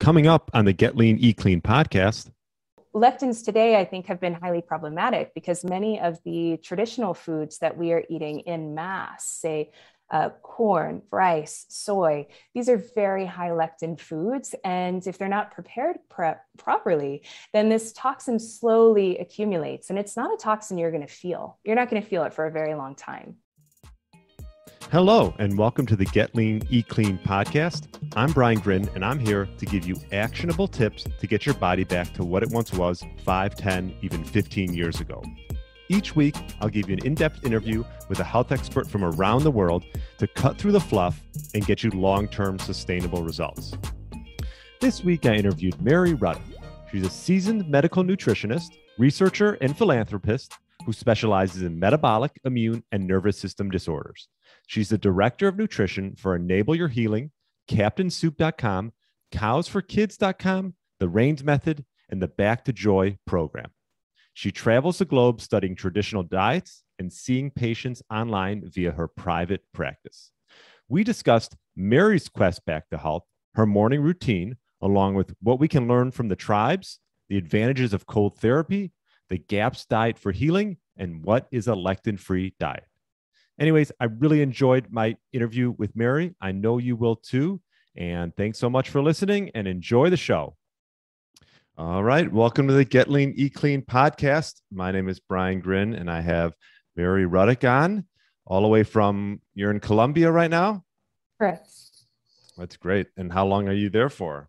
Coming up on the Get Lean, Eat Clean podcast. Lectins today, I think, have been highly problematic because many of the traditional foods that we are eating in mass, say corn, rice, soy, these are very high lectin foods. And if they're not prepared properly, then this toxin slowly accumulates. And it's not a toxin you're going to feel. You're not going to feel it for a very long time. Hello, and welcome to the Get Lean, Eat Clean podcast. I'm Brian Grin, and I'm here to give you actionable tips to get your body back to what it once was 5, 10, even 15 years ago. Each week, I'll give you an in-depth interview with a health expert from around the world to cut through the fluff and get you long-term sustainable results. This week, I interviewed Mary Ruddick. She's a seasoned medical nutritionist, researcher, and philanthropist who specializes in metabolic, immune, and nervous system disorders. She's the director of nutrition for Enable Your Healing, CaptainSoup.com, Cows4Kids.com, the Rains Method, and the Back to Joy program. She travels the globe studying traditional diets and seeing patients online via her private practice. We discussed Mary's quest back to health, her morning routine, along with what we can learn from the tribes, the advantages of cold therapy, the GAPS diet for healing, and what is a lectin-free diet. Anyways, I really enjoyed my interview with Mary. I know you will too. And thanks so much for listening and enjoy the show. All right. Welcome to the Get Lean, Eat Clean podcast. My name is Brian Grin, and I have Mary Ruddick on all the way from, you're in Colombia right now? Correct. That's great. And how long are you there for?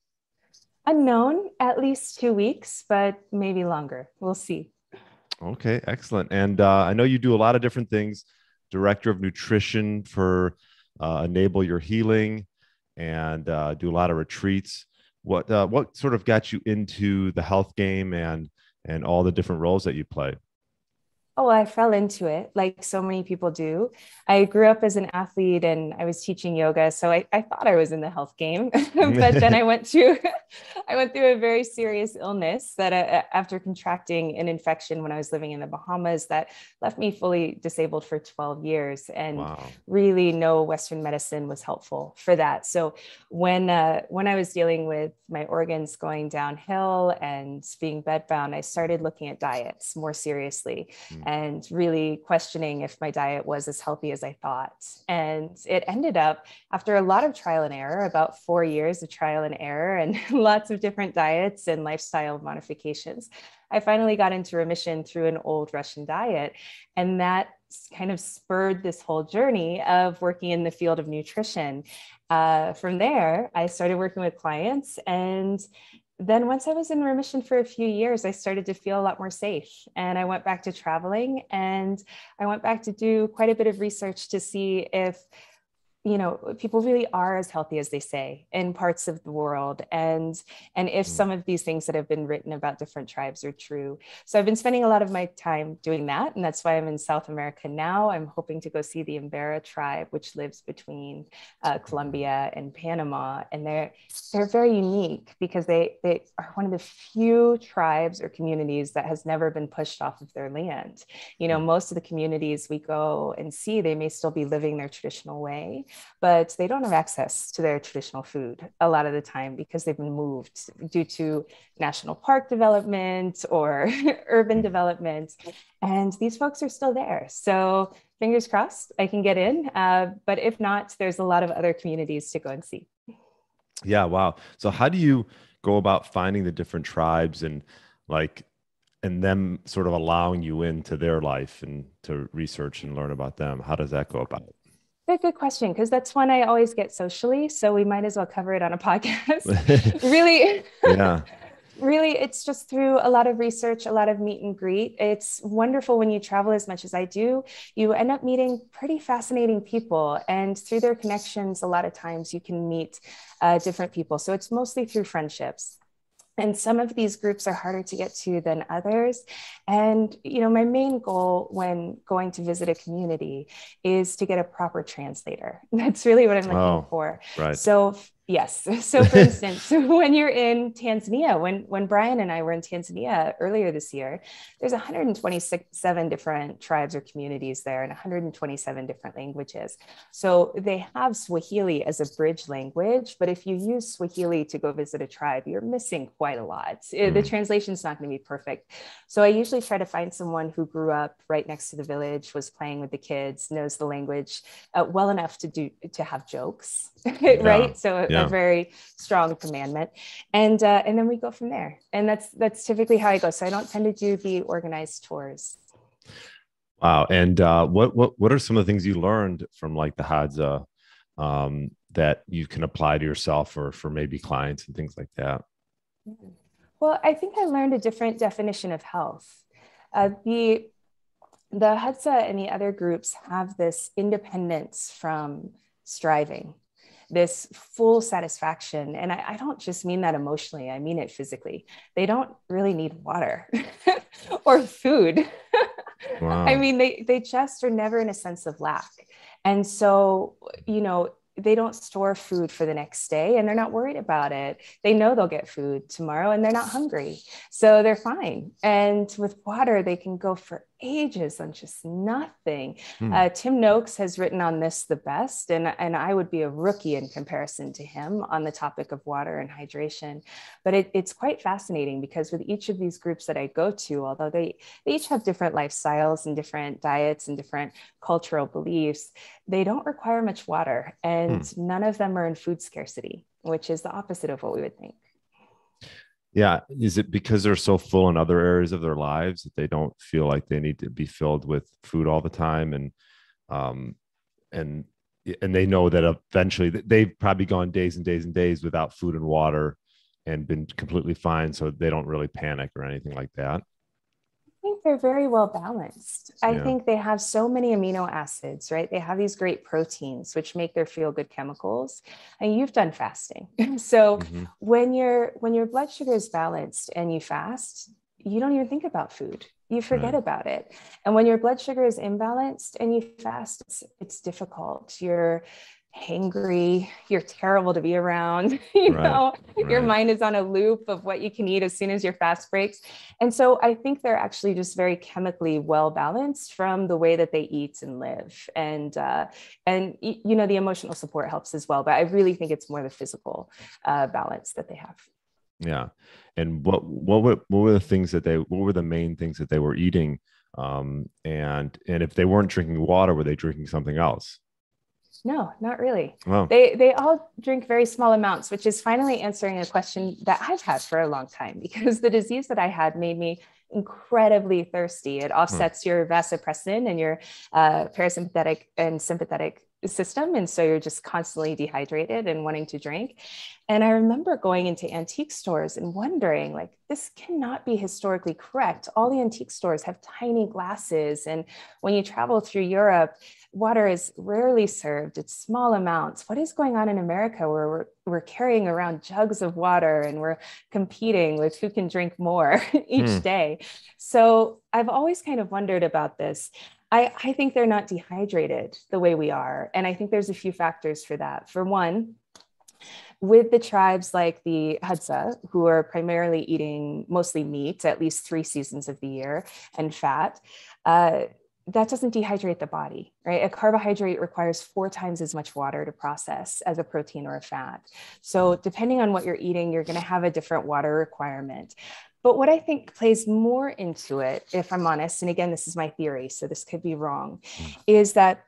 Unknown, at least 2 weeks, but maybe longer. We'll see. Okay, excellent. And I know you do a lot of different things. Director of nutrition for Enable Your Healing, and do a lot of retreats. What sort of got you into the health game and all the different roles that you play? Oh, I fell into it like so many people do. I grew up as an athlete and I was teaching yoga. So I thought I was in the health game, but then I went through a very serious illness that after contracting an infection when I was living in the Bahamas that left me fully disabled for 12 years. And Wow. Really no Western medicine was helpful for that. So when I was dealing with my organs going downhill and being bedbound, I started looking at diets more seriously. And really questioning if my diet was as healthy as I thought. And it ended up, after a lot of trial and error, about 4 years of trial and error and lots of different diets and lifestyle modifications, I finally got into remission through an old Russian diet. And that kind of spurred this whole journey of working in the field of nutrition. From there, I started working with clients, and then once I was in remission for a few years, I started to feel a lot more safe. And I went back to traveling, and I went back to do quite a bit of research to see if, people really are as healthy as they say in parts of the world. And if some of these things that have been written about different tribes are true. So I've been spending a lot of my time doing that. And that's why I'm in South America now. I'm hoping to go see the Embera tribe, which lives between Colombia and Panama. And they're very unique because they are one of the few tribes or communities that has never been pushed off of their land. Most of the communities we go and see, they may still be living their traditional way, but they don't have access to their traditional food a lot of the time because they've been moved due to national park development or urban development. And these folks are still there. So fingers crossed I can get in. But if not, there's a lot of other communities to go and see. Yeah. Wow. So how do you go about finding the different tribes and them sort of allowing you into their life and to research and learn about them? How does that go about it? Good question, because that's one I always get socially, so we might as well cover it on a podcast. Yeah. Really, it's just through a lot of research, a lot of meet and greet. It's wonderful when you travel as much as I do. You end up meeting pretty fascinating people, and through their connections, a lot of times you can meet different people. So it's mostly through friendships. And some of these groups are harder to get to than others. And, my main goal when going to visit a community is to get a proper translator. That's really what I'm looking for. Right. So, Yes. So for instance, when you're in Tanzania, when Brian and I were in Tanzania earlier this year, there's 127 different tribes or communities there and 127 different languages. So they have Swahili as a bridge language, but if you use Swahili to go visit a tribe, you're missing quite a lot. The translation's not going to be perfect. So I usually try to find someone who grew up right next to the village, was playing with the kids, knows the language well enough to have jokes, right? So a very strong commandment, and then we go from there. And that's typically how I go. So I don't tend to do the organized tours. Wow. And what are some of the things you learned from like the Hadza that you can apply to yourself or for maybe clients and things like that? Well, I think I learned a different definition of health. The Hadza and the other groups have this independence from striving, this full satisfaction. And I don't just mean that emotionally, I mean it physically. They don't really need water or food. Wow. I mean, they just are never in a sense of lack. And so, they don't store food for the next day and they're not worried about it. They know they'll get food tomorrow and they're not hungry. So they're fine. And with water, they can go for ages on just nothing. Tim Noakes has written on this the best, and I would be a rookie in comparison to him on the topic of water and hydration. But it's quite fascinating because with each of these groups that I go to, although they each have different lifestyles and different diets and different cultural beliefs, they don't require much water, and none of them are in food scarcity, which is the opposite of what we would think. Yeah. Is it because they're so full in other areas of their lives that they don't feel like they need to be filled with food all the time? And they know that eventually they've probably gone days and days and days without food and water and been completely fine. So they don't really panic or anything like that. I think they're very well balanced. I think they have so many amino acids, right? They have these great proteins, which make their feel good chemicals. And you've done fasting. So when your blood sugar is balanced and you fast, you don't even think about food. You forget about it. And when your blood sugar is imbalanced and you fast, it's difficult. You're hangry, you're terrible to be around, your mind is on a loop of what you can eat as soon as your fast breaks. And so I think they're actually just very chemically well balanced from the way that they eat and live. And the emotional support helps as well, but I really think it's more the physical balance that they have. Yeah. And what were the things what were the main things that they were eating? And if they weren't drinking water, were they drinking something else? No, not really. Wow. They all drink very small amounts, which is finally answering a question that I've had for a long time, because the disease that I had made me incredibly thirsty. It offsets your vasopressin and your parasympathetic and sympathetic system. And so you're just constantly dehydrated and wanting to drink. And I remember going into antique stores and wondering, like, this cannot be historically correct. All the antique stores have tiny glasses. And when you travel through Europe, water is rarely served. It's small amounts. What is going on in America where we're carrying around jugs of water and we're competing with who can drink more each day? So I've always kind of wondered about this. I think they're not dehydrated the way we are. And I think there's a few factors for that. For one, with the tribes like the Hadza, who are primarily eating mostly meat, at least 3 seasons of the year, and fat, that doesn't dehydrate the body, right? A carbohydrate requires 4 times as much water to process as a protein or a fat. So depending on what you're eating, you're going to have a different water requirement. But what I think plays more into it, if I'm honest, and again, this is my theory, so this could be wrong, is that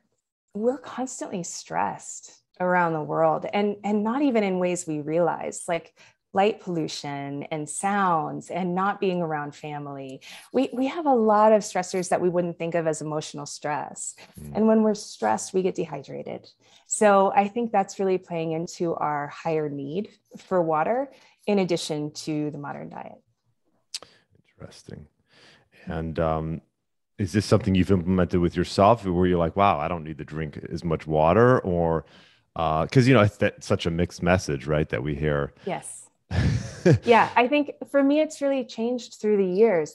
we're constantly stressed around the world, and not even in ways we realize, like light pollution and sounds and not being around family. We have a lot of stressors that we wouldn't think of as emotional stress. And when we're stressed, we get dehydrated. So I think that's really playing into our higher need for water in addition to the modern diet. Interesting. And is this something you've implemented with yourself where you're like, wow, I don't need to drink as much water? Or because, that's such a mixed message, right, that we hear. Yes. Yeah, I think for me, it's really changed through the years.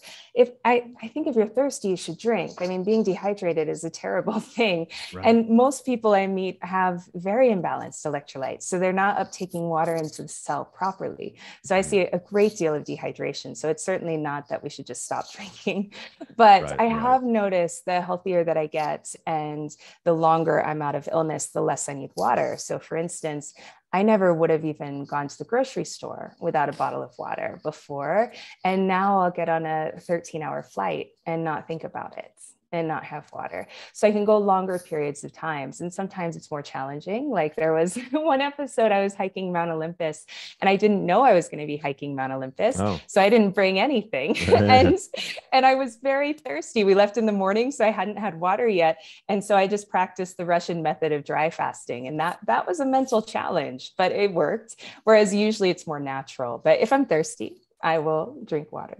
I think if you're thirsty, you should drink. I mean, being dehydrated is a terrible thing. Right. And most people I meet have very imbalanced electrolytes. So they're not uptaking water into the cell properly. So I see a great deal of dehydration. So it's certainly not that we should just stop drinking. But Right. I Right. have noticed the healthier that I get and the longer I'm out of illness, the less I need water. So for instance, I never would have even gone to the grocery store without a bottle of water before. And now I'll get on a 13-hour flight and not think about it and not have water. So I can go longer periods of times. And sometimes it's more challenging. Like there was one episode I was hiking Mount Olympus and I didn't know I was going to be hiking Mount Olympus. Oh. So I didn't bring anything. and I was very thirsty. We left in the morning, so I hadn't had water yet. And so I just practiced the Russian method of dry fasting. And that was a mental challenge, but it worked. Whereas usually it's more natural. But if I'm thirsty, I will drink water.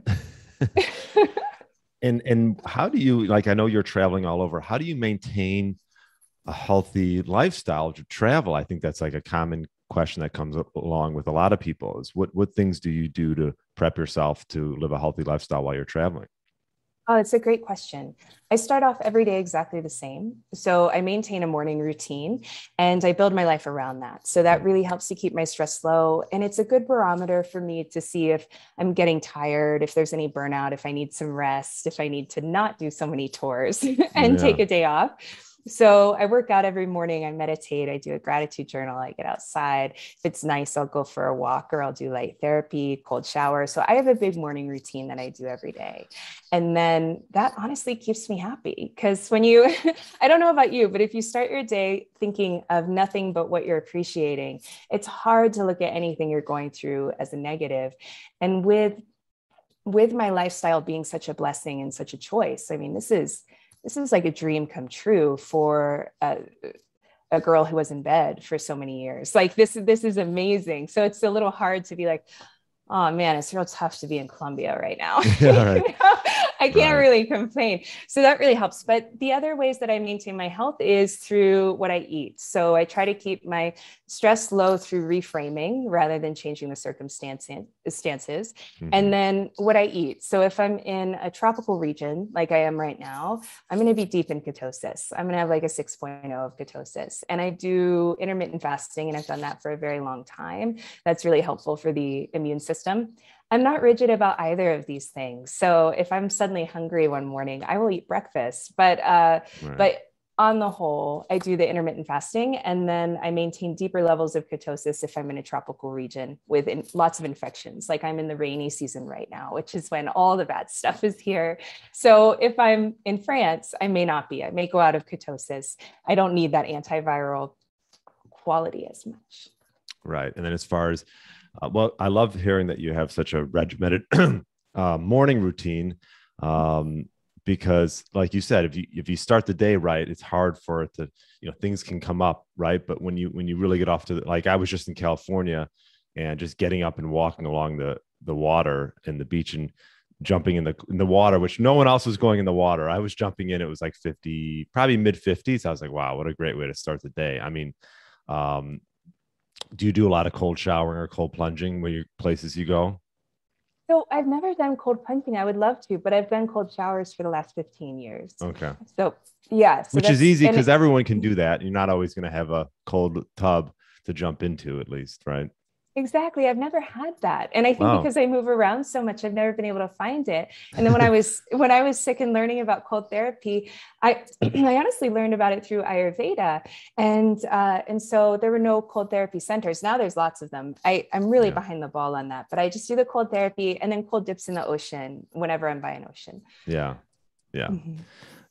And how do you, like, I know you're traveling all over. How do you maintain a healthy lifestyle to travel? I think that's like a common question that comes along with a lot of people is what things do you do to prep yourself to live a healthy lifestyle while you're traveling? Oh, it's a great question. I start off every day exactly the same. So I maintain a morning routine and I build my life around that. So that really helps to keep my stress low. And it's a good barometer for me to see if I'm getting tired, if there's any burnout, if I need some rest, if I need to not do so many chores and take a day off. So I work out every morning. I meditate. I do a gratitude journal. I get outside. If it's nice, I'll go for a walk or I'll do light therapy, cold shower. So I have a big morning routine that I do every day. And then that honestly keeps me happy because when you, I don't know about you, but if you start your day thinking of nothing but what you're appreciating, it's hard to look at anything you're going through as a negative. And with my lifestyle being such a blessing and such a choice, I mean, this is like a dream come true for a girl who was in bed for so many years. Like this is amazing. So it's a little hard to be like, oh man, it's real tough to be in Colombia right now. Yeah, right. I can't really complain. So that really helps. But the other ways that I maintain my health is through what I eat. So I try to keep my stress low through reframing rather than changing the circumstances. Mm-hmm. And then what I eat. So if I'm in a tropical region, like I am right now, I'm going to be deep in ketosis. I'm going to have like a 6.0 of ketosis. And I do intermittent fasting, and I've done that for a very long time. That's really helpful for the immune system. I'm not rigid about either of these things. So if I'm suddenly hungry one morning, I will eat breakfast. But on the whole, I do the intermittent fasting, and then I maintain deeper levels of ketosis if I'm in a tropical region with lots of infections. Like I'm in the rainy season right now, which is when all the bad stuff is here. So if I'm in France, I may not be. I may go out of ketosis. I don't need that antiviral quality as much. Right. And then as far as well, I love hearing that you have such a regimented morning routine because, like you said, if you start the day right, it's hard for it to, things can come up, right? But when you really get off to like I was just in California and just getting up and walking along the water and the beach and jumping in the water, which no one else was going in the water. I was jumping in. It was like 50, probably mid 50s. I was like, wow, what a great way to start the day. I mean, do you do a lot of cold showering or cold plunging when you places you go? So I've never done cold plunging. I would love to, but I've done cold showers for the last 15 years. Okay. So yeah. So which is easy because everyone can do that. You're not always going to have a cold tub to jump into, at least, right? Exactly. I've never had that. And I think because I move around so much, I've never been able to find it. And then when I was sick and learning about cold therapy, I honestly learned about it through Ayurveda. And so there were no cold therapy centers. Now there's lots of them. I'm really behind the ball on that, but I just do the cold therapy and then cold dips in the ocean whenever I'm by an ocean. Yeah. Yeah. Mm-hmm.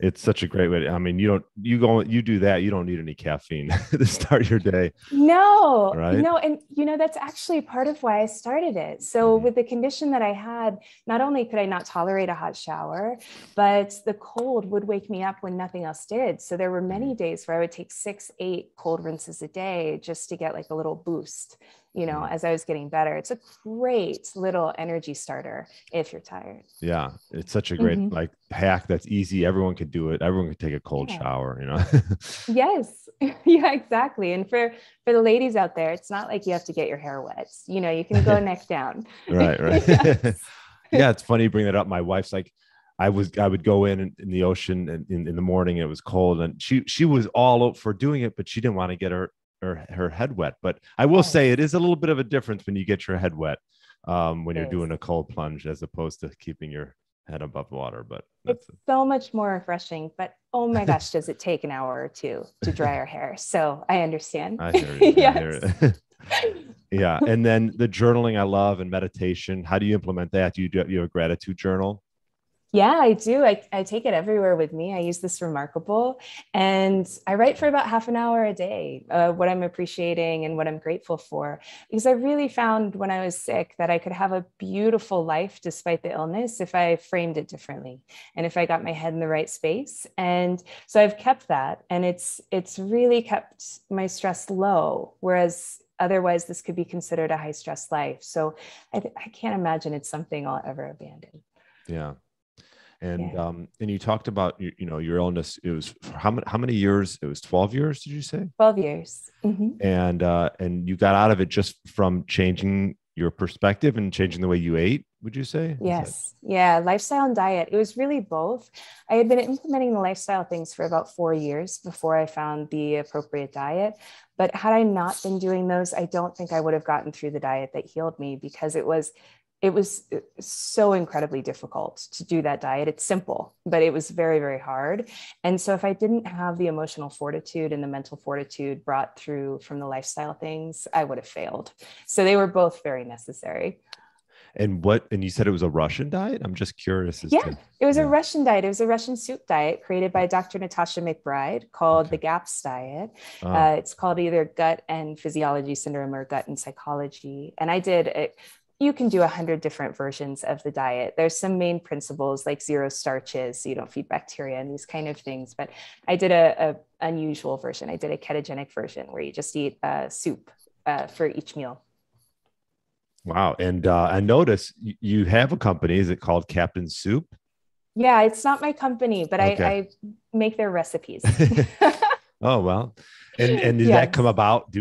It's such a great way. I mean, you do that. You don't need any caffeine to start your day. No, right? No. And, that's actually part of why I started it. So with the condition that I had, not only could I not tolerate a hot shower, but the cold would wake me up when nothing else did. So there were many days where I would take 6-8 cold rinses a day just to get like a little boost, as I was getting better. It's a great little energy starter if you're tired. Yeah. It's such a great hack that's easy. Everyone could do it. Everyone could take a cold shower, Yes. Yeah, exactly. And for the ladies out there, it's not like you have to get your hair wet. You know, you can go neck down. Right, right. Yes. Yeah, it's funny you bring that up. My wife's like, I would go in the ocean and in the morning, and it was cold, and she was all up for doing it, but she didn't want to get her head wet. But I will say it is a little bit of a difference when you get your head wet when you're doing a cold plunge as opposed to keeping your head above water. But It's so much more refreshing, but oh my gosh, does it take an hour or two to dry our hair? So I understand. I hear you. Yes. I hear it. Yeah. And then the journaling I love, and meditation. How do you implement that? Do you have a gratitude journal? Yeah, I do. I take it everywhere with me. I use this Remarkable, and I write for about half an hour a day, what I'm appreciating and what I'm grateful for. Because I really found when I was sick that I could have a beautiful life despite the illness if I framed it differently and if I got my head in the right space. And so I've kept that, and it's really kept my stress low, whereas otherwise this could be considered a high stress life. So I can't imagine it's something I'll ever abandon. Yeah. And you talked about your illness. It was how many years? It was 12 years. Did you say? 12 years. Mm-hmm. And you got out of it just from changing your perspective and changing the way you ate, would you say? Yes. Yeah. Lifestyle and diet. It was really both. I had been implementing the lifestyle things for about 4 years before I found the appropriate diet. But had I not been doing those, I don't think I would have gotten through the diet that healed me, because it was so incredibly difficult to do that diet. It's simple, but it was very, very hard. And so if I didn't have the emotional fortitude and the mental fortitude brought through from the lifestyle things, I would have failed. So they were both very necessary. And you said it was a Russian diet? I'm just curious. It was a Russian diet. It was a Russian soup diet created by Dr. Natasha McBride called the GAPS diet. It's called either gut and physiology syndrome or gut and psychology. And I did it. You can do 100 different versions of the diet. There's some main principles like zero starches, so you don't feed bacteria and these kind of things. But I did a unusual version. I did a ketogenic version where you just eat soup for each meal. Wow. And I noticed you have a company. Is it called Captain Soup? Yeah, it's not my company, but Okay. I make their recipes. Oh, well. And did that come about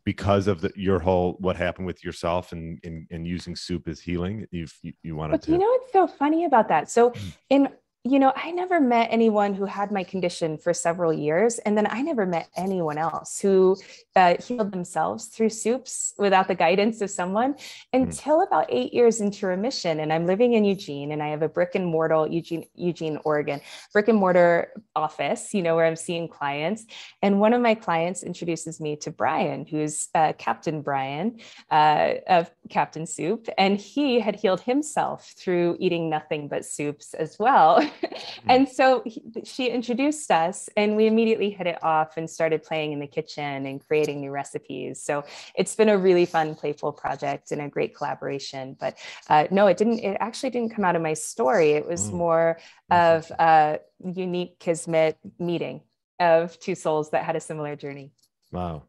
because of your whole, what happened with yourself and using soup as healing? You wanted to. You know what's so funny about that? So I never met anyone who had my condition for several years. And then I never met anyone else who healed themselves through soups without the guidance of someone until about 8 years into remission. And I'm living in Eugene, and I have a brick and mortar, Eugene, Oregon, brick and mortar office, where I'm seeing clients. And one of my clients introduces me to Brian, who's Captain Brian of Captain Soup. And he had healed himself through eating nothing but soups as well. And so she introduced us, and we immediately hit it off and started playing in the kitchen and creating new recipes. So it's been a really fun, playful project and a great collaboration. But no, it actually didn't come out of my story. It was more of a unique kismet meeting of two souls that had a similar journey. Wow.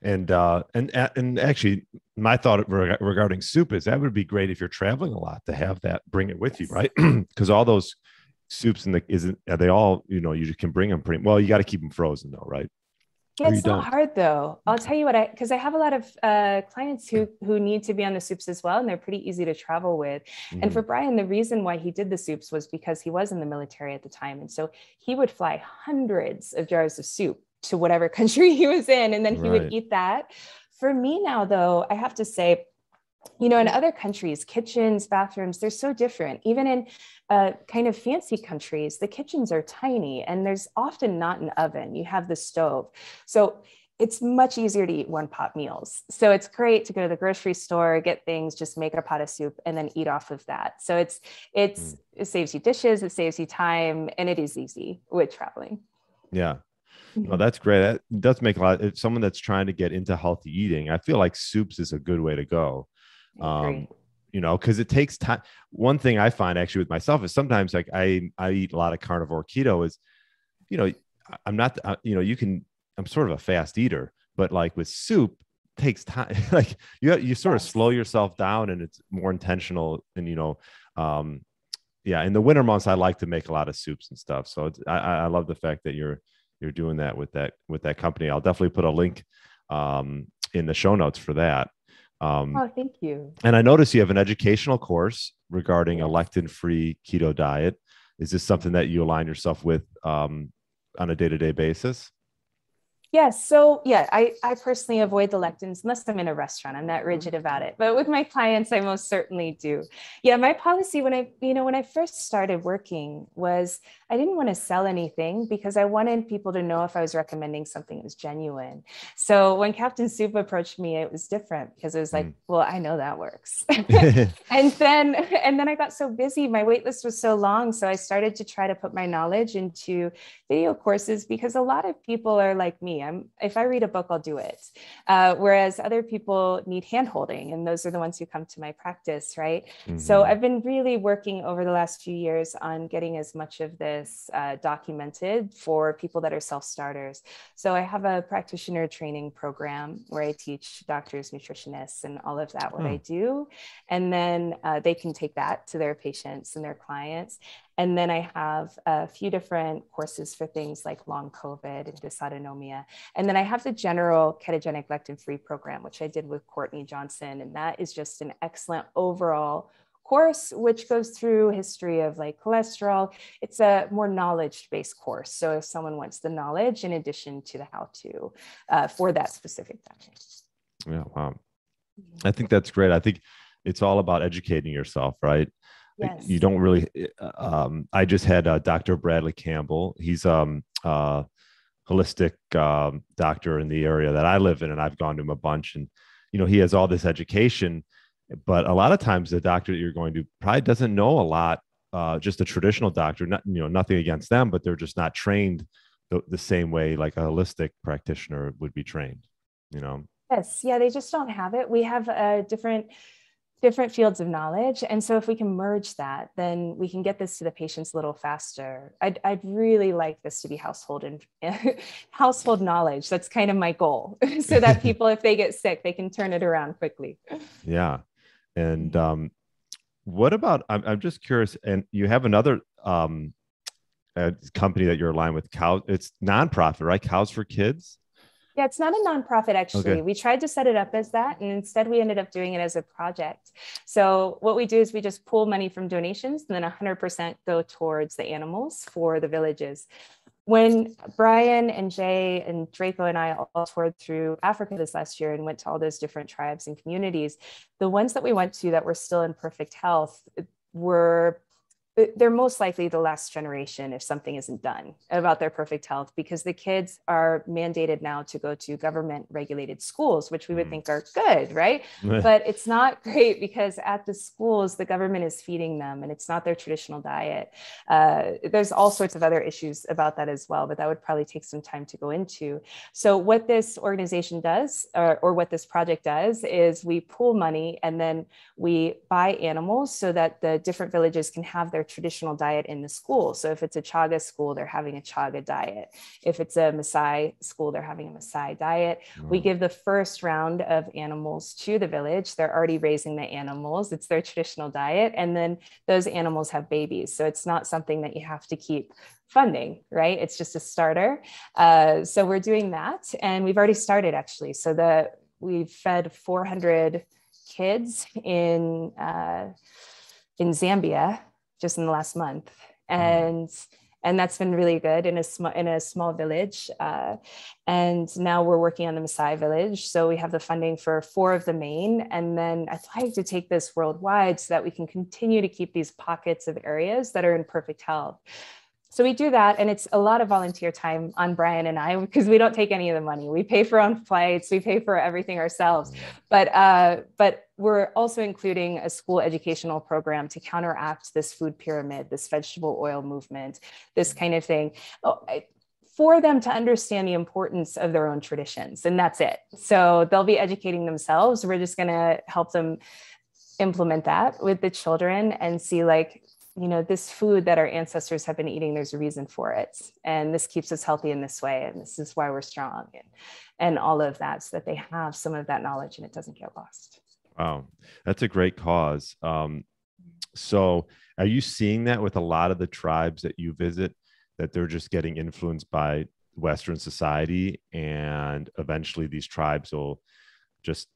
And actually, my thought regarding soup is that would be great if you're traveling a lot to have that, bring it with you, right? Because all those soups are they all, you just can bring them pretty well. You got to keep them frozen though, right? Yeah, it's not hard though. I'll tell you what, because I have a lot of clients who need to be on the soups as well, and they're pretty easy to travel with. Mm-hmm. And for Brian, the reason why he did the soups was because he was in the military at the time, and so he would fly hundreds of jars of soup to whatever country he was in, and then he would eat that. For me now, though, I have to say, in other countries, kitchens, bathrooms, they're so different. Even in kind of fancy countries, the kitchens are tiny, and there's often not an oven. You have the stove. So it's much easier to eat one pot meals. So it's great to go to the grocery store, get things, just make a pot of soup, and then eat off of that. So it saves you dishes, it saves you time, and it is easy with traveling. Yeah. Well, that's great. That does make a lot. If someone that's trying to get into healthy eating, I feel like soups is a good way to go. Because it takes time. One thing I find actually with myself is sometimes like I eat a lot of carnivore keto is, I'm not, I'm sort of a fast eater, but like with soup it takes time. Like you sort of slow yourself down, and it's more intentional. And, in the winter months, I like to make a lot of soups and stuff. So I love the fact that you're you're doing that with that company. I'll definitely put a link in the show notes for that. Oh, thank you. And I noticed you have an educational course regarding a Yes. lectin-free keto diet. Is this something that you align yourself with on a day-to-day basis? Yes. So yeah, I personally avoid the lectins unless I'm in a restaurant. I'm not rigid about it. But with my clients, I most certainly do. Yeah, my policy when I first started working was I didn't want to sell anything because I wanted people to know if I was recommending something that was genuine. So when Captain Soup approached me, it was different because it was like, well, I know that works. and then I got so busy, my wait list was so long. So I started to try to put my knowledge into video courses because a lot of people are like me. If I read a book, I'll do it. Whereas other people need handholding, and those are the ones who come to my practice, right? Mm-hmm. So I've been really working over the last few years on getting as much of this documented for people that are self-starters. So I have a practitioner training program where I teach doctors, nutritionists, and all of that what I do. And then they can take that to their patients and their clients. And then I have a few different courses for things like long COVID and dysautonomia. And then I have the general ketogenic lectin-free program, which I did with Courtney Johnson. And that is just an excellent overall course, which goes through history of like cholesterol. It's a more knowledge-based course. So if someone wants the knowledge in addition to the how-to for that specific diet. Yeah, wow. I think that's great. I think it's all about educating yourself, right? Yes. You don't really, I just had Dr. Bradley Campbell. He's a holistic doctor in the area that I live in, and I've gone to him a bunch. And, he has all this education, but a lot of times the doctor that you're going to probably doesn't know a lot, just a traditional doctor, nothing against them, but they're just not trained the same way like a holistic practitioner would be trained, Yes. Yeah. They just don't have it. We have different fields of knowledge. And so if we can merge that, then we can get this to the patients a little faster. I'd really like this to be household knowledge. That's kind of my goal so that people, if they get sick, they can turn it around quickly. Yeah. And what about, I'm just curious, and you have another company that you're aligned with, it's nonprofit, right? Cows4Kids? Yeah, it's not a nonprofit, actually. Okay. We tried to set it up as that, and instead we ended up doing it as a project. So what we do is we just pool money from donations, and then 100% go towards the animals for the villages. When Brian and Jay and Draco and I all toured through Africa this last year and went to all those different tribes and communities, the ones that we went to that were still in perfect health they're most likely the last generation if something isn't done about their perfect health, because the kids are mandated now to go to government regulated schools, which we would think are good, right? But it's not great because at the schools, the government is feeding them and it's not their traditional diet. There's all sorts of other issues about that as well, but that would probably take some time to go into. So what this organization does, or what this project does, is we pool money and then we buy animals so that the different villages can have their traditional diet in the school. So if it's a Chaga school, they're having a Chaga diet. If it's a Maasai school, they're having a Maasai diet. We give the first round of animals to the village. They're already raising the animals. It's their traditional diet. And then those animals have babies. So it's not something that you have to keep funding, right? It's just a starter. So we're doing that. And we've already started, actually. So we've fed 400 kids in Zambia just in the last month. And that's been really good in a small village. And now we're working on the Maasai village. So we have the funding for 4 of the main. And then I'd like to take this worldwide so that we can continue to keep these pockets of areas that are in perfect health. So we do that, and it's a lot of volunteer time on Brian and I, because we don't take any of the money. We pay for our own flights, we pay for everything ourselves. But we're also including a school educational program to counteract this food pyramid, this vegetable oil movement, this kind of thing, for them to understand the importance of their own traditions. And that's it. So they'll be educating themselves. We're just going to help them implement that with the children and see, like, this food that our ancestors have been eating, there's a reason for it. And this keeps us healthy in this way. And this is why we're strong and all of that, so that they have some of that knowledge and it doesn't get lost. Wow. That's a great cause. So are you seeing that with a lot of the tribes that you visit, that they're just getting influenced by Western society, and eventually these tribes will just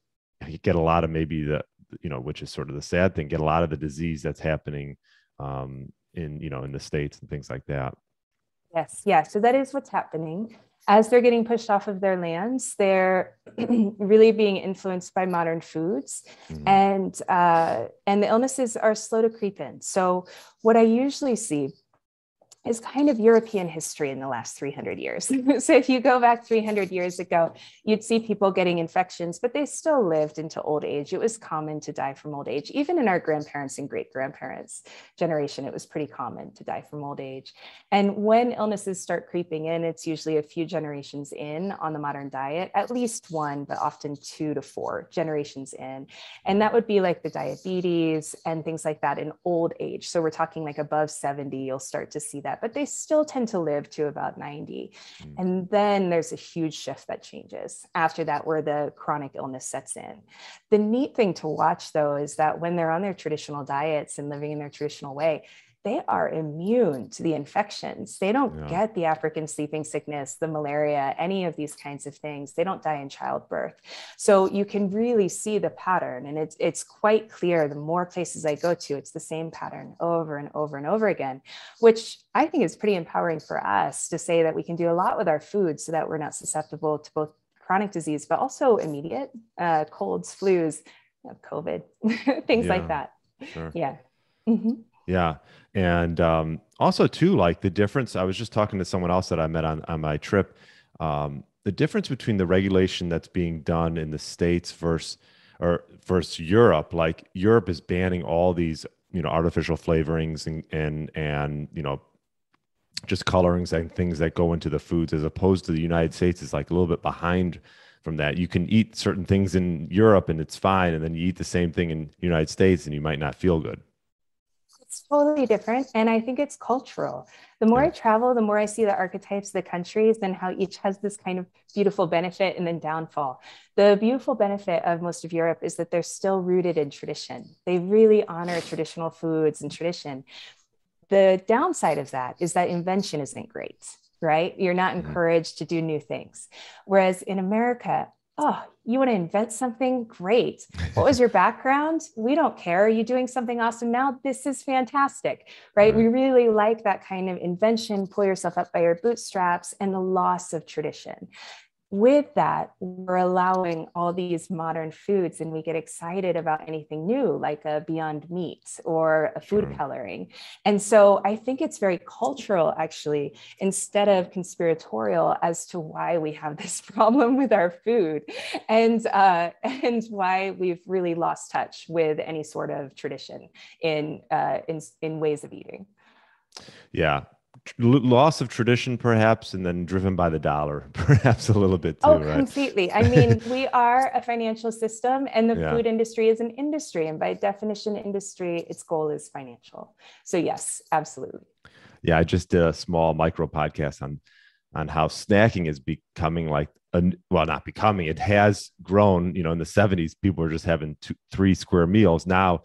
get a lot of maybe which is sort of the sad thing, get a lot of the disease that's happening in the States and things like that. Yes. Yeah. So that is what's happening. As they're getting pushed off of their lands, they're really being influenced by modern foods, and the illnesses are slow to creep in. So what I usually see is kind of European history in the last 300 years. So if you go back 300 years ago, you'd see people getting infections, but they still lived into old age. It was common to die from old age. Even in our grandparents and great-grandparents' generation, it was pretty common to die from old age. And when illnesses start creeping in, it's usually a few generations in on the modern diet, at least one, but often 2 to 4 generations in. And that would be like the diabetes and things like that in old age. So we're talking like above 70, you'll start to see that, but they still tend to live to about 90. And then there's a huge shift that changes after that, where the chronic illness sets in. The neat thing to watch, though, is that when they're on their traditional diets and living in their traditional way, they are immune to the infections. They don't get the African sleeping sickness, the malaria, any of these kinds of things. They don't die in childbirth. So you can really see the pattern. And it's quite clear. The more places I go to, it's the same pattern over and over and over again, which I think is pretty empowering for us to say that we can do a lot with our food so that we're not susceptible to both chronic disease, but also immediate colds, flus, COVID, things like that. Sure. Yeah. Yeah. And also too, like the difference, I was just talking to someone else that I met on my trip, the difference between the regulation that's being done in the States versus Europe. Like Europe is banning all these, artificial flavorings and just colorings and things that go into the foods, as opposed to the United States is like a little bit behind from that. You can eat certain things in Europe and it's fine. And then you eat the same thing in the United States and you might not feel good. It's totally different. And I think it's cultural. The more I travel, the more I see the archetypes of the countries and how each has this kind of beautiful benefit and then downfall. The beautiful benefit of most of Europe is that they're still rooted in tradition. They really honor traditional foods and tradition. The downside of that is that invention isn't great, right? You're not encouraged to do new things. Whereas in America, oh, you want to invent something? Great. What was your background? We don't care. Are you doing something awesome now? This is fantastic, right? We really like that kind of invention, pull yourself up by your bootstraps, and the loss of tradition. With that, we're allowing all these modern foods, and we get excited about anything new, like a Beyond Meat or a food coloring. And so I think it's very cultural, actually, instead of conspiratorial, as to why we have this problem with our food and why we've really lost touch with any sort of tradition in ways of eating. Yeah. Loss of tradition, perhaps, and then driven by the dollar, perhaps a little bit too, right? Completely. I mean, we are a financial system, and the food industry is an industry. And by definition, industry, its goal is financial. So yes, absolutely. Yeah, I just did a small micro podcast on how snacking is becoming not becoming, it has grown. In the 70s, people were just having 2-3 square meals. Now,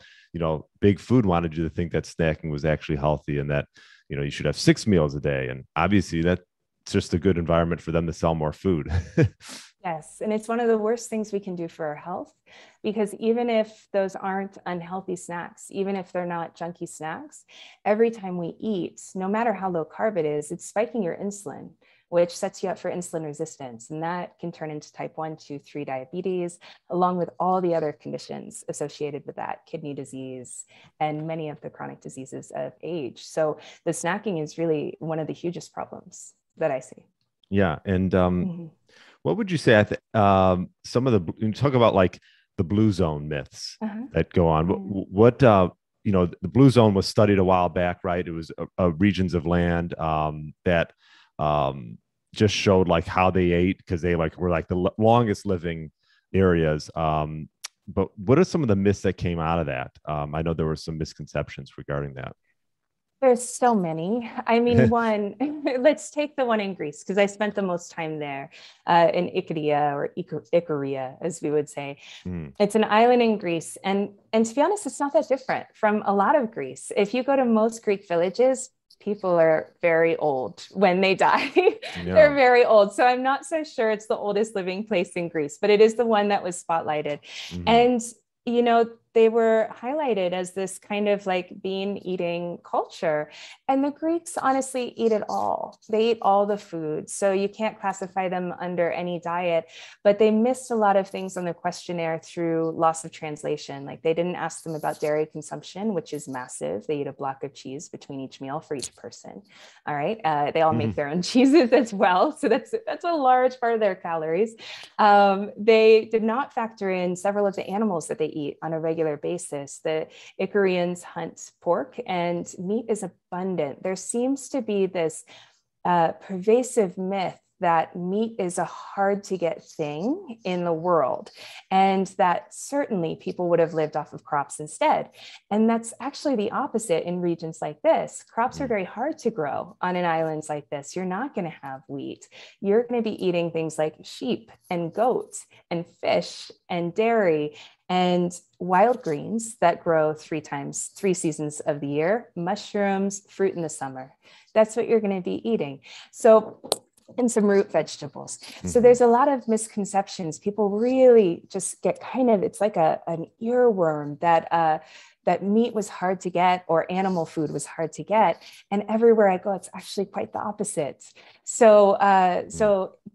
big food wanted you to think that snacking was actually healthy and that you should have 6 meals a day. And obviously that's just a good environment for them to sell more food. Yes. And it's one of the worst things we can do for our health, because even if those aren't unhealthy snacks, even if they're not junky snacks, every time we eat, no matter how low carb it is, it's spiking your insulin, which sets you up for insulin resistance. And that can turn into type 1, 2, 3 diabetes, along with all the other conditions associated with that, kidney disease, and many of the chronic diseases of age. So the snacking is really one of the hugest problems that I see. Yeah. And what would you say, some of you talk about like the blue zone myths that go on. What the blue zone was studied a while back, right? It was regions of land that just showed like how they ate, because they were like the longest living areas. But what are some of the myths that came out of that? I know there were some misconceptions regarding that. There's so many. I mean, one, let's take the one in Greece, because I spent the most time there in Icaria, or Icaria, as we would say. It's an island in Greece. And to be honest, it's not that different from a lot of Greece. If you go to most Greek villages, people are very old when they die. Yeah. They're very old. So I'm not so sure it's the oldest living place in Greece, but it is the one that was spotlighted. Mm-hmm. And, you know, they were highlighted as this kind of like bean eating culture. And the Greeks honestly eat it all. They eat all the food. So you can't classify them under any diet, but they missed a lot of things on the questionnaire through loss of translation. Like they didn't ask them about dairy consumption, which is massive. They eat a block of cheese between each meal for each person. All right. They all make their own cheeses as well. So that's a large part of their calories. They did not factor in several of the animals that they eat on a regular basis. The Icarians hunt pork, and meat is abundant. There seems to be this pervasive myth that meat is a hard to get thing in the world, and that certainly people would have lived off of crops instead. And that's actually the opposite in regions like this. Crops are very hard to grow on an island like this. You're not going to have wheat. You're going to be eating things like sheep and goats and fish and dairy and wild greens that grow 3 seasons of the year, mushrooms, fruit in the summer. That's what you're going to be eating. So, and some root vegetables. So there's a lot of misconceptions. People really just get kind of, it's like an earworm that meat was hard to get or animal food was hard to get. And everywhere I go, it's actually quite the opposite. So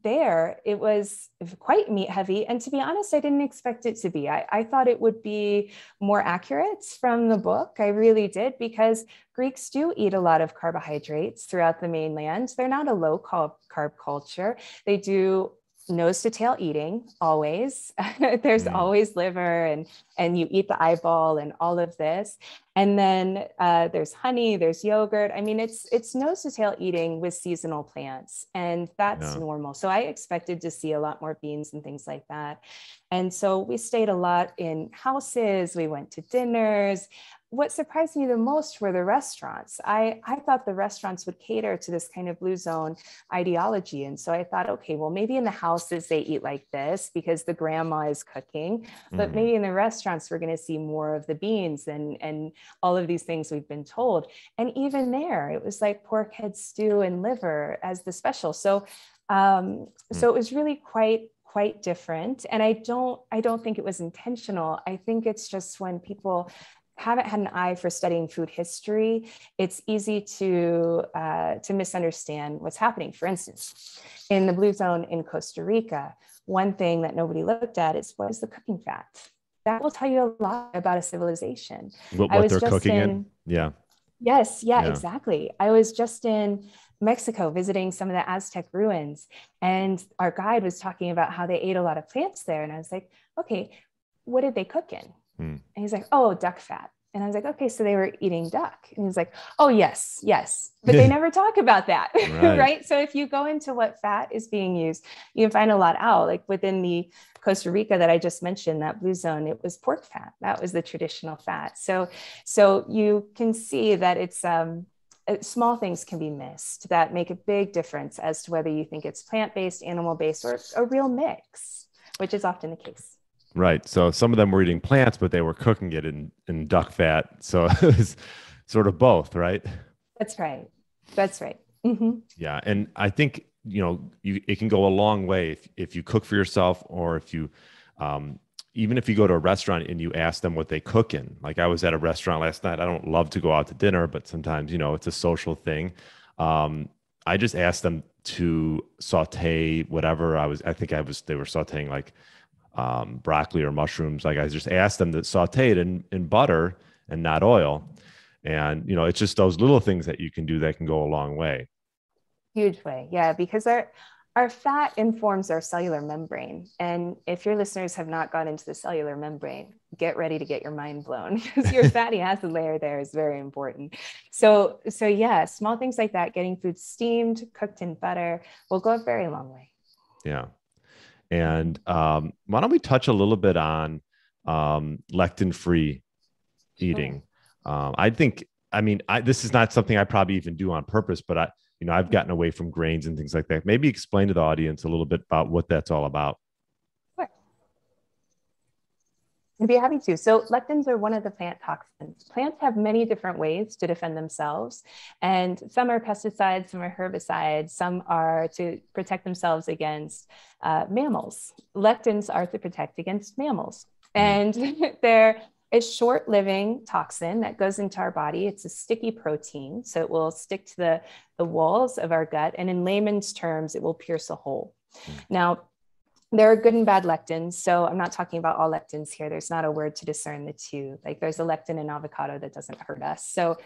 there it was quite meat heavy. And to be honest, I didn't expect it to be. I thought it would be more accurate from the book. I really did, because Greeks do eat a lot of carbohydrates throughout the mainland. They're not a low carb culture. They do nose to tail eating always. There's always liver and you eat the eyeball and all of this. And then there's honey, there's yogurt. I mean, it's nose to tail eating with seasonal plants, and that's normal. So I expected to see a lot more beans and things like that. And so we stayed a lot in houses. We went to dinners. What surprised me the most were the restaurants. I thought the restaurants would cater to this kind of blue zone ideology. And so I thought, okay, well, maybe in the houses they eat like this because the grandma is cooking, but maybe in the restaurants, we're going to see more of the beans and all of these things we've been told. And even there, it was like pork head stew and liver as the special. So it was really quite different. And I don't think it was intentional. I think it's just when people haven't had an eye for studying food history, it's easy to misunderstand what's happening. For instance, in the blue zone in Costa Rica, one thing that nobody looked at is what is the cooking fat? That will tell you a lot about a civilization. What they're cooking in? Yeah. Yes. Yeah, exactly. I was just in Mexico visiting some of the Aztec ruins, and our guide was talking about how they ate a lot of plants there. And I was like, okay, what did they cook in? And he's like, oh, duck fat. And I was like, okay, so they were eating duck. And he's like, oh, yes. But they never talk about that, right? So if you go into what fat is being used, you can find a lot out. Like within the Costa Rica that I just mentioned, that blue zone, it was pork fat. That was the traditional fat. So you can see that it's small things can be missed that make a big difference as to whether you think it's plant-based, animal-based, or a real mix, which is often the case. Right. So some of them were eating plants, but they were cooking it in duck fat. So it was sort of both, right? That's right. Mm-hmm. Yeah. And I think, it can go a long way if you cook for yourself, or if you, even if you go to a restaurant and you ask them what they cook in. Like I was at a restaurant last night. I don't love to go out to dinner, but sometimes, it's a social thing. I just asked them to saute whatever they were sauteing like broccoli or mushrooms. Like I just asked them to saute it in butter and not oil. And, it's just those little things that you can do that can go a long way. Huge way. Yeah. Because our fat informs our cellular membrane. And if your listeners have not gone into the cellular membrane, get ready to get your mind blown, because your fatty acid layer there is very important. So yeah, small things like that, getting food steamed, cooked in butter will go a very long way. Yeah. And why don't we touch a little bit on lectin-free eating? This is not something I probably even do on purpose, but I've gotten away from grains and things like that. Maybe explain to the audience a little bit about what that's all about. Sure. I'd be happy to. So lectins are one of the plant toxins. Plants have many different ways to defend themselves. And some are pesticides, some are herbicides, some are to protect themselves against mammals. Lectins are to protect against mammals. And they're a short-living toxin that goes into our body. It's a sticky protein, so it will stick to the walls of our gut. And in layman's terms, it will pierce a hole. Now, there are good and bad lectins. So I'm not talking about all lectins here. There's not a word to discern the two. Like there's a lectin in avocado that doesn't hurt us. So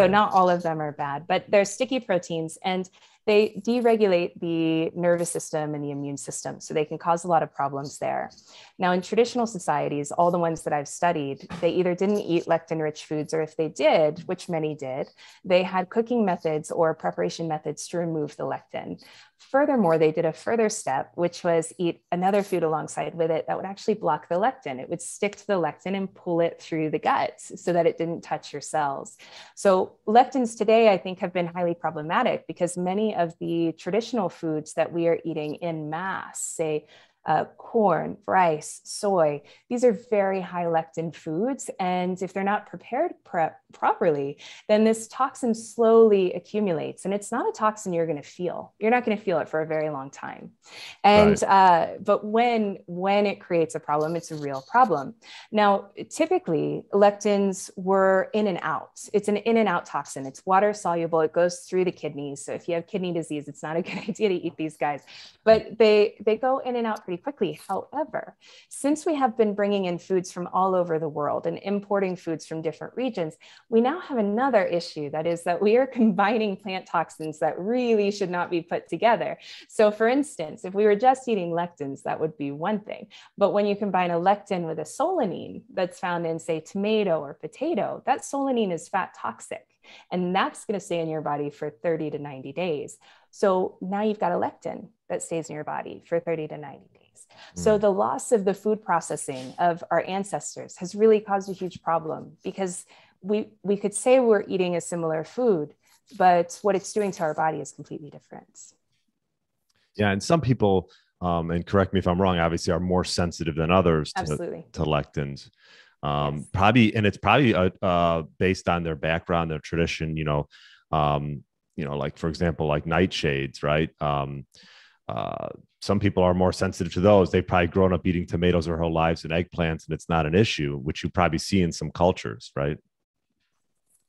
not all of them are bad, but they're sticky proteins and they deregulate the nervous system and the immune system. So they can cause a lot of problems there. Now, in traditional societies, all the ones that I've studied, they either didn't eat lectin-rich foods, or if they did, which many did, they had cooking methods or preparation methods to remove the lectin. Furthermore, they did a further step, which was eat another food alongside with it that would actually block the lectin. It would stick to the lectin and pull it through the gut so that it didn't touch your cells. So lectins today, I think, have been highly problematic because many of the traditional foods that we are eating in mass, say corn, rice, soy, these are very high lectin foods. And if they're not prepared properly, then this toxin slowly accumulates. And it's not a toxin you're going to feel. You're not going to feel it for a very long time. And but when it creates a problem, it's a real problem. Now, typically, lectins were in and out. It's an in and out toxin. It's water soluble. It goes through the kidneys. So if you have kidney disease, it's not a good idea to eat these guys. But they go in and out pretty quickly. However, since we have been bringing in foods from all over the world and importing foods from different regions, we now have another issue. That is that we are combining plant toxins that really should not be put together. So for instance, if we were just eating lectins, that would be one thing. But when you combine a lectin with a solanine that's found in, say, tomato or potato, that solanine is fat toxic. And that's going to stay in your body for 30 to 90 days. So now you've got a lectin that stays in your body for 30 to 90 days. So the loss of the food processing of our ancestors has really caused a huge problem because we could say we're eating a similar food, but what it's doing to our body is completely different. Yeah. And some people, and correct me if I'm wrong, obviously are more sensitive than others to lectins. Yes. Probably, and it's probably based on their background, their tradition, like, for example, like nightshades, right? Some people are more sensitive to those. They've probably grown up eating tomatoes their whole lives and eggplants, and it's not an issue, which you probably see in some cultures, right?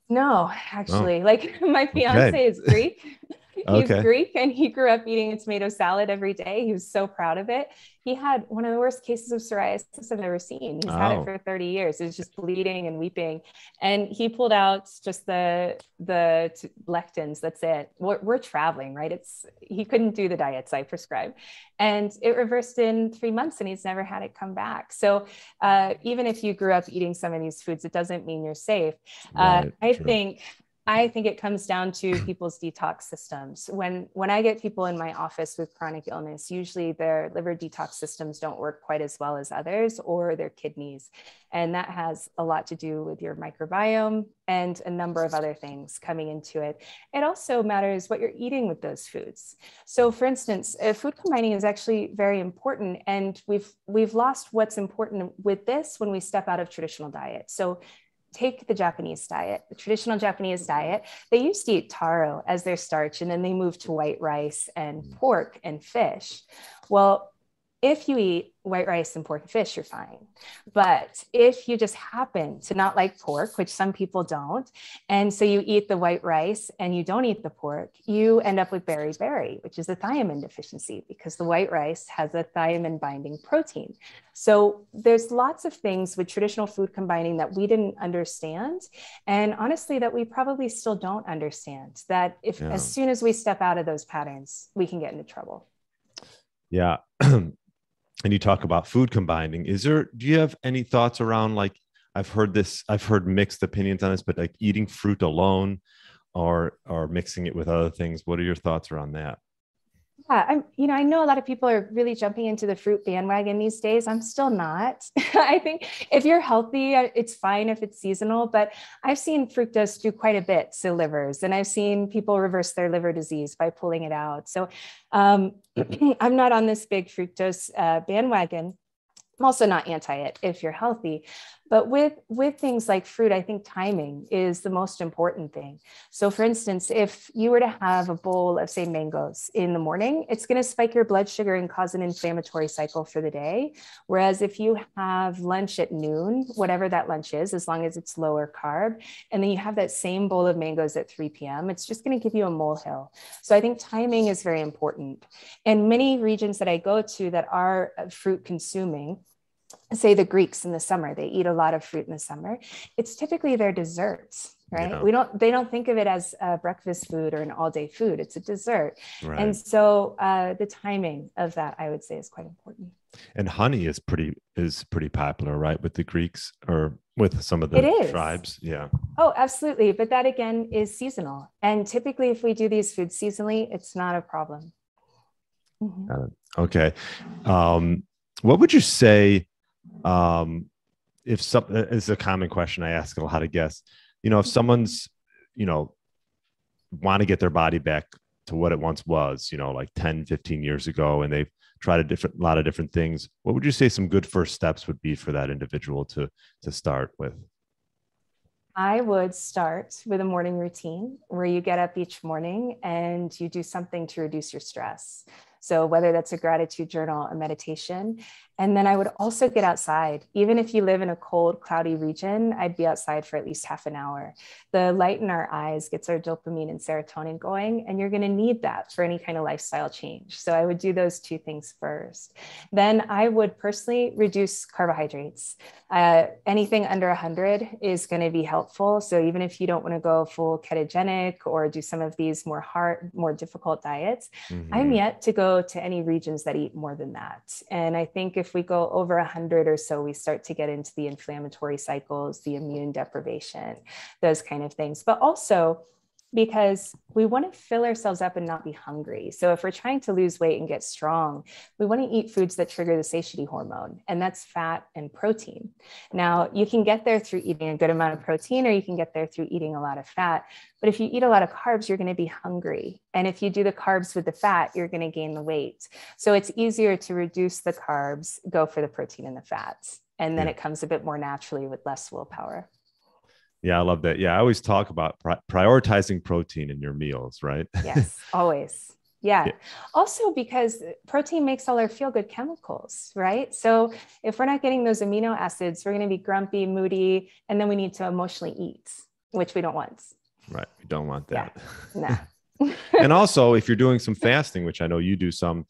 No, actually, like my fiance is Greek. He's Greek and he grew up eating a tomato salad every day. He was so proud of it. He had one of the worst cases of psoriasis I've ever seen. He's had it for 30 years. It was just bleeding and weeping. And he pulled out just the lectins. That's it. We're traveling, right? He couldn't do the diets I prescribe. And it reversed in 3 months and he's never had it come back. So even if you grew up eating some of these foods, it doesn't mean you're safe. I think it comes down to people's detox systems. When I get people in my office with chronic illness, usually their liver detox systems don't work quite as well as others, or their kidneys. And that has a lot to do with your microbiome and a number of other things coming into it. It also matters what you're eating with those foods. So for instance, food combining is actually very important. And we've lost what's important with this when we step out of traditional diet. So take the Japanese diet, the traditional Japanese diet. They used to eat taro as their starch, and then they moved to white rice and pork and fish. Well, if you eat white rice and pork and fish, you're fine. But if you just happen to not like pork, which some people don't, and so you eat the white rice and you don't eat the pork, you end up with beriberi, which is a thiamine deficiency because the white rice has a thiamine binding protein. So there's lots of things with traditional food combining that we didn't understand. And honestly, that we probably still don't understand, that as soon as we step out of those patterns, we can get into trouble. Yeah. And you talk about food combining. Do you have any thoughts around, like, I've heard mixed opinions on this, but like eating fruit alone or mixing it with other things. What are your thoughts around that? Yeah, I know a lot of people are really jumping into the fruit bandwagon these days. I'm still not. I think if you're healthy, it's fine if it's seasonal, but I've seen fructose do quite a bit to livers, and I've seen people reverse their liver disease by pulling it out. So I'm not on this big fructose bandwagon. I'm also not anti it if you're healthy, but with things like fruit, I think timing is the most important thing. So for instance, if you were to have a bowl of, say, mangoes in the morning, it's going to spike your blood sugar and cause an inflammatory cycle for the day. Whereas if you have lunch at noon, whatever that lunch is, as long as it's lower carb, and then you have that same bowl of mangoes at 3 p.m., it's just going to give you a molehill. So I think timing is very important. And many regions that I go to that are fruit consuming, say the Greeks in the summer, they eat a lot of fruit in the summer. It's typically their desserts, right? Yeah. They don't think of it as a breakfast food or an all day food. It's a dessert. Right. And so the timing of that, I would say, is quite important. And honey is pretty popular, right? With the Greeks or with some of the tribes. Yeah. Oh, absolutely. But that again is seasonal. And typically if we do these foods seasonally, it's not a problem. Mm-hmm. Okay. What would you say, if some, it's a common question I ask a lot of guests, if someone's, want to get their body back to what it once was, like 10, 15 years ago, and they've tried a lot of different things, what would you say some good first steps would be for that individual to start with? I would start with a morning routine where you get up each morning and you do something to reduce your stress. So whether that's a gratitude journal, a meditation, and then I would also get outside. Even if you live in a cold, cloudy region, I'd be outside for at least half an hour. The light in our eyes gets our dopamine and serotonin going, and you're going to need that for any kind of lifestyle change. So I would do those two things first. Then I would personally reduce carbohydrates. Anything under 100 is going to be helpful. So even if you don't want to go full ketogenic or do some of these more difficult diets, I'm yet to go to any regions that eat more than that. And I think if we go over 100 or so, we start to get into the inflammatory cycles, the immune deprivation, those kind of things. But also because we want to fill ourselves up and not be hungry. So if we're trying to lose weight and get strong, we want to eat foods that trigger the satiety hormone, and that's fat and protein. Now, you can get there through eating a good amount of protein, or you can get there through eating a lot of fat. But if you eat a lot of carbs, you're going to be hungry. And if you do the carbs with the fat, you're going to gain the weight. So it's easier to reduce the carbs, go for the protein and the fats. And then it comes a bit more naturally with less willpower. Yeah, I love that. Yeah, I always talk about prioritizing protein in your meals, right? Yes, always. Yeah. Also, because protein makes all our feel-good chemicals, right? So if we're not getting those amino acids, we're going to be grumpy, moody, and then we need to emotionally eat, which we don't want. Right. We don't want that. Yeah. No. And also, if you're doing some fasting, which I know you do some,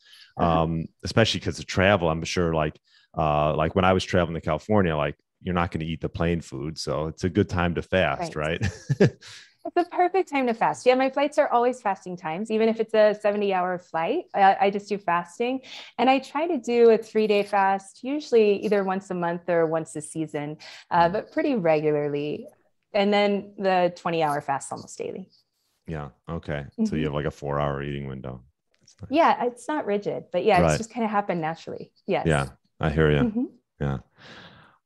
especially because of travel, I'm sure like when I was traveling to California, like, you're not going to eat the plain food. So it's a good time to fast, right? It's the perfect time to fast. Yeah, my flights are always fasting times. Even if it's a 70-hour flight, I just do fasting. And I try to do a 3-day fast, usually either once a month or once a season, but pretty regularly. And then the 20-hour fast almost daily. Yeah. Okay. So you have like a 4-hour eating window. Yeah, it's not rigid, but it's just kind of happened naturally. Yes. Yeah, I hear you. Yeah.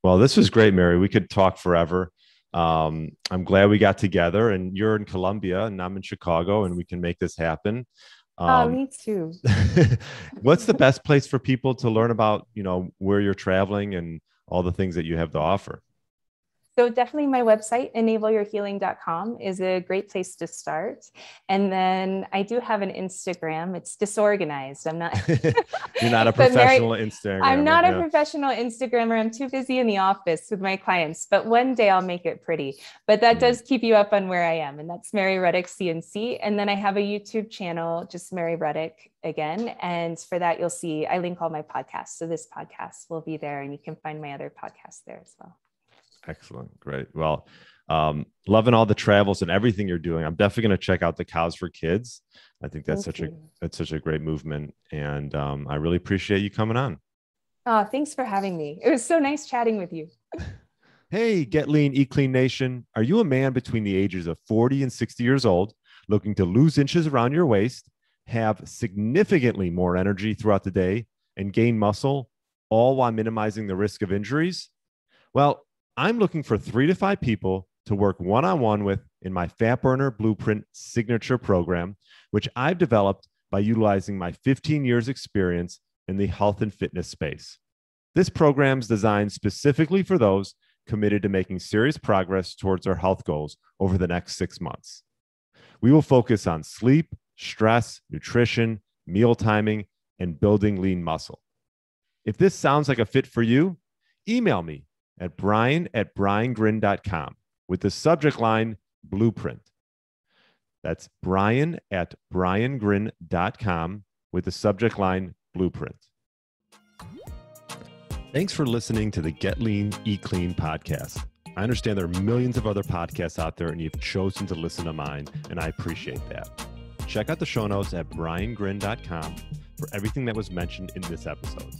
Well, this was great, Mary. We could talk forever. I'm glad we got together, and you're in Colombia and I'm in Chicago, and we can make this happen. Me too. What's the best place for people to learn about, where you're traveling and all the things that you have to offer? So definitely my website, enableyourhealing.com, is a great place to start. And then I do have an Instagram. It's disorganized. I'm not. You're not a professional Instagrammer. I'm not a professional Instagrammer. I'm too busy in the office with my clients, but one day I'll make it pretty. But that does keep you up on where I am. And that's Mary Ruddick, CNC. And then I have a YouTube channel, just Mary Ruddick again. And for that, you'll see, I link all my podcasts. So this podcast will be there, and you can find my other podcasts there as well. Excellent. Great. Well, loving all the travels and everything you're doing. I'm definitely going to check out the Cows4Kids. I think that's such a great movement. And I really appreciate you coming on. Oh, thanks for having me. It was so nice chatting with you. Hey, Get Lean, Eat Clean Nation. Are you a man between the ages of 40 and 60 years old, looking to lose inches around your waist, have significantly more energy throughout the day, and gain muscle, all while minimizing the risk of injuries? Well, I'm looking for 3 to 5 people to work one-on-one with in my Fat Burner Blueprint signature program, which I've developed by utilizing my 15 years experience in the health and fitness space. This program is designed specifically for those committed to making serious progress towards our health goals over the next 6 months. We will focus on sleep, stress, nutrition, meal timing, and building lean muscle. If this sounds like a fit for you, email me at brian@briangrin.com with the subject line Blueprint. That's brian@briangrin.com with the subject line Blueprint. Thanks for listening to the Get Lean, Eat Clean podcast. I understand there are millions of other podcasts out there, and you've chosen to listen to mine, and I appreciate that. Check out the show notes at briangrin.com for everything that was mentioned in this episode.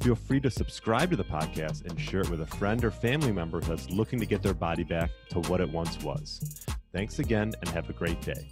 Feel free to subscribe to the podcast and share it with a friend or family member that's looking to get their body back to what it once was. Thanks again, and have a great day.